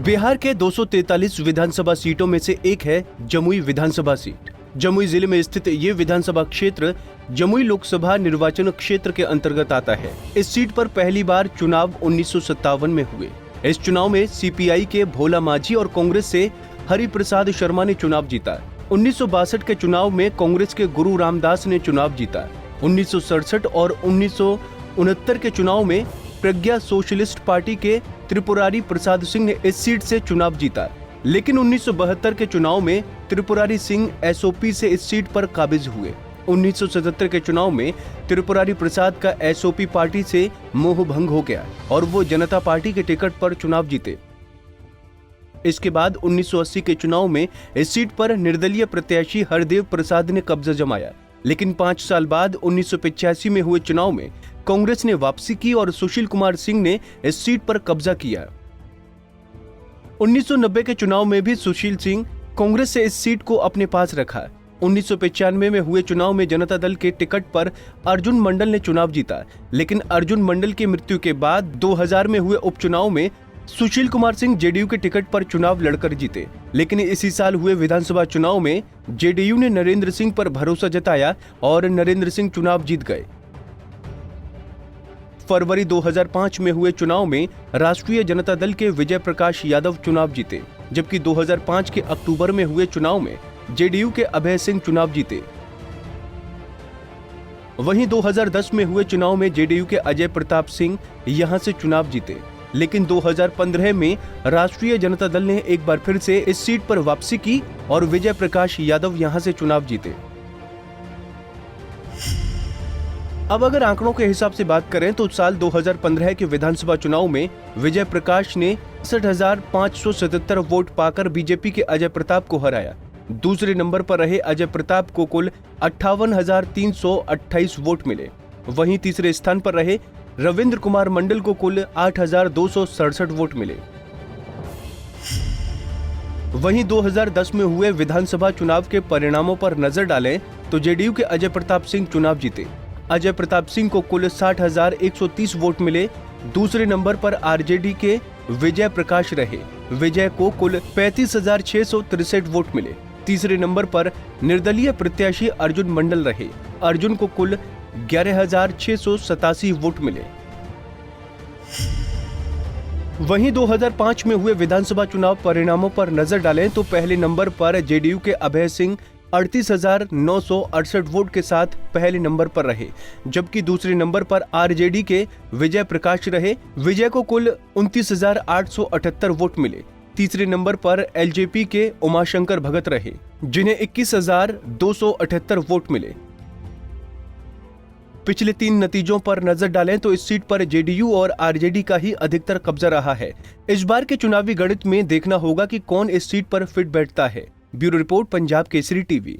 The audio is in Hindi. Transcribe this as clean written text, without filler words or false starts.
बिहार के 243 विधानसभा सीटों में से एक है जमुई विधानसभा सीट। जमुई जिले में स्थित ये विधानसभा क्षेत्र जमुई लोकसभा निर्वाचन क्षेत्र के अंतर्गत आता है। इस सीट पर पहली बार चुनाव 1957 में हुए। इस चुनाव में सीपीआई के भोला माझी और कांग्रेस से हरि प्रसाद शर्मा ने चुनाव जीता। 1962 के चुनाव में कांग्रेस के गुरु रामदास ने चुनाव जीता। 1967 और 1969 के चुनाव में प्रज्ञा सोशलिस्ट पार्टी के त्रिपुरारी प्रसाद सिंह ने इस सीट से चुनाव जीता, लेकिन 1972 के चुनाव में त्रिपुरारी सिंह एसओपी से इस सीट पर काबिज हुए। 1977 के चुनाव में त्रिपुरारी प्रसाद का एसओपी पार्टी से मोह भंग हो गया और वो जनता पार्टी के टिकट पर चुनाव जीते। इसके बाद 1980 के चुनाव में इस सीट पर निर्दलीय प्रत्याशी हरदेव प्रसाद ने कब्जा जमाया, लेकिन 5 साल बाद 1985 में हुए चुनाव में कांग्रेस ने वापसी की और सुशील कुमार सिंह ने इस सीट पर कब्जा किया। 1990 के चुनाव में भी सुशील सिंह कांग्रेस से इस सीट को अपने पास रखा। 1995 में हुए चुनाव में जनता दल के टिकट पर अर्जुन मंडल ने चुनाव जीता, लेकिन अर्जुन मंडल की मृत्यु के बाद 2000 में हुए उपचुनाव में सुशील कुमार सिंह जेडीयू के टिकट पर चुनाव लड़कर जीते। लेकिन इसी साल हुए विधानसभा चुनाव में जेडीयू ने नरेंद्र सिंह पर भरोसा जताया और नरेंद्र सिंह चुनाव जीत गए। फरवरी 2005 में हुए चुनाव में राष्ट्रीय जनता दल के विजय प्रकाश यादव चुनाव जीते, जबकि 2005 के अक्टूबर में हुए चुनाव में जेडीयू के अभय सिंह चुनाव जीते। वहीं 2010 में हुए चुनाव में जेडीयू के अजय प्रताप सिंह यहां से चुनाव जीते, लेकिन 2015 में राष्ट्रीय जनता दल ने एक बार फिर से इस सीट पर वापसी की और विजय प्रकाश यादव यहां से चुनाव जीते। अब अगर आंकड़ों के हिसाब से बात करें तो साल 2015 के विधानसभा चुनाव में विजय प्रकाश ने 61,577 वोट पाकर बीजेपी के अजय प्रताप को हराया। दूसरे नंबर पर रहे अजय प्रताप को कुल 58,328 वोट मिले। वहीं तीसरे स्थान पर रहे रविंद्र कुमार मंडल को कुल 8,267 वोट मिले। वहीं 2010 में हुए विधानसभा चुनाव के परिणामों पर नजर डालें तो जेडीयू के अजय प्रताप सिंह चुनाव जीते। अजय प्रताप सिंह को कुल 60,130 वोट मिले। दूसरे नंबर पर आरजेडी के विजय प्रकाश रहे। विजय को कुल 35,663 वोट मिले। तीसरे नंबर पर निर्दलीय प्रत्याशी अर्जुन मंडल रहे। अर्जुन को कुल 11,687 वोट मिले। वहीं 2005 में हुए विधानसभा चुनाव परिणामों पर नजर डालें तो पहले नंबर पर जेडीयू के अभय सिंह 38,968 वोट के साथ पहले नंबर पर रहे, जबकि दूसरे नंबर पर आरजेडी के विजय प्रकाश रहे। विजय को कुल 29,878 वोट मिले। तीसरे नंबर पर एलजेपी के उमाशंकर भगत रहे, जिन्हें 21,278 वोट मिले। पिछले 3 नतीजों पर नजर डालें तो इस सीट पर जेडीयू और आरजेडी का ही अधिकतर कब्जा रहा है। इस बार के चुनावी गणित में देखना होगा कि कौन इस सीट पर फिट बैठता है। Bureau report, Punjab Kesari TV.